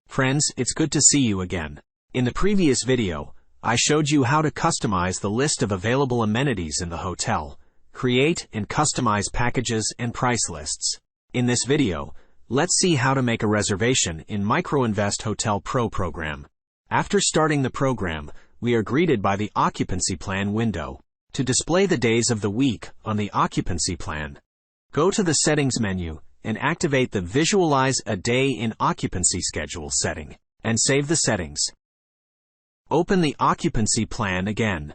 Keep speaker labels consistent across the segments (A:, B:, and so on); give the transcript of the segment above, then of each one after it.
A: Friends, it's good to see you again. In the previous video, I showed you how to customize the list of available amenities in the hotel, create and customize packages and price lists. In this video, let's see how to make a reservation in Microinvest Hotel Pro program. After starting the program, we are greeted by the occupancy plan window. To display the days of the week on the occupancy plan, go to the Settings menu and activate the Visualize a Day in Occupancy Schedule setting, and save the settings. Open the occupancy plan again.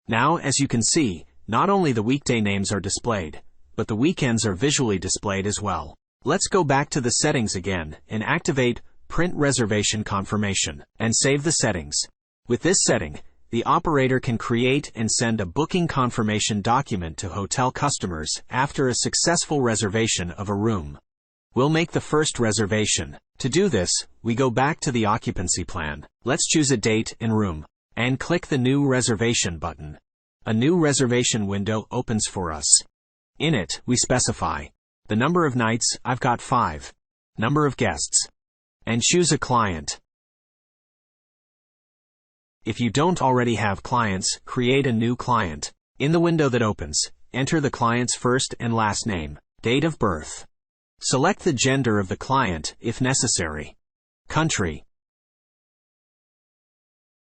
A: Now, as you can see, not only the weekday names are displayed, but the weekends are visually displayed as well. Let's go back to the settings again and activate Print Reservation Confirmation, and save the settings. With this setting, the operator can create and send a booking confirmation document to hotel customers after a successful reservation of a room. We'll make the first reservation. To do this, we go back to the occupancy plan. Let's choose a date and room, and click the New Reservation button. A new reservation window opens for us. In it, we specify the number of nights, I've got 5, number of guests, and choose a client. If you don't already have clients, create a new client. In the window that opens, enter the client's first and last name, date of birth. Select the gender of the client, if necessary. Country.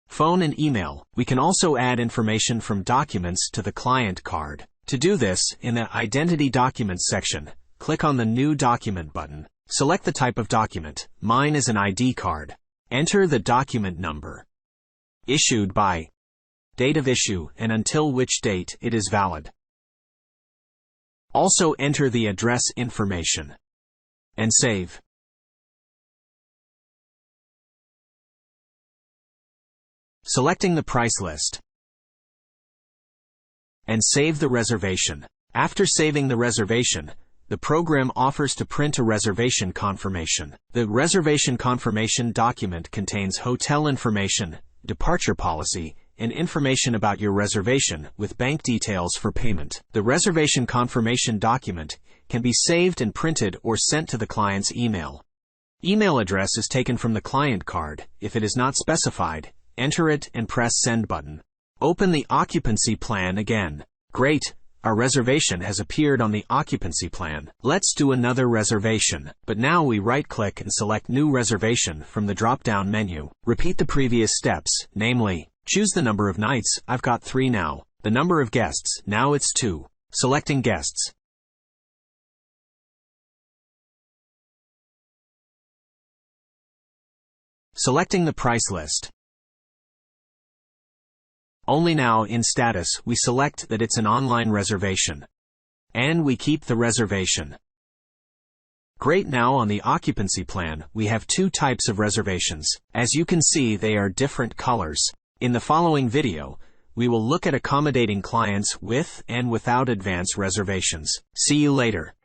A: Phone and email. We can also add information from documents to the client card. To do this, in the Identity Documents section, click on the New Document button. Select the type of document. Mine is an ID card. Enter the document number. Issued by, date of issue, and until which date it is valid. Also enter the address information. And save. Selecting the price list. And save the reservation. After saving the reservation, the program offers to print a reservation confirmation. The reservation confirmation document contains hotel information, departure policy, and information about your reservation with bank details for payment. The reservation confirmation document can be saved and printed or sent to the client's email. Email address is taken from the client card. If it is not specified, enter it and press Send button. Open the occupancy plan again. Great! Our reservation has appeared on the occupancy plan. Let's do another reservation, but now we right-click and select New Reservation from the drop-down menu. Repeat the previous steps, namely, choose the number of nights, I've got 3 now. The number of guests, now it's 2. Selecting guests. Selecting the price list. Only now in status we select that it's an online reservation. And we keep the reservation. Great! Now on the occupancy plan, we have 2 types of reservations. As you can see, they are different colors. In the following video, we will look at accommodating clients with and without advance reservations. See you later.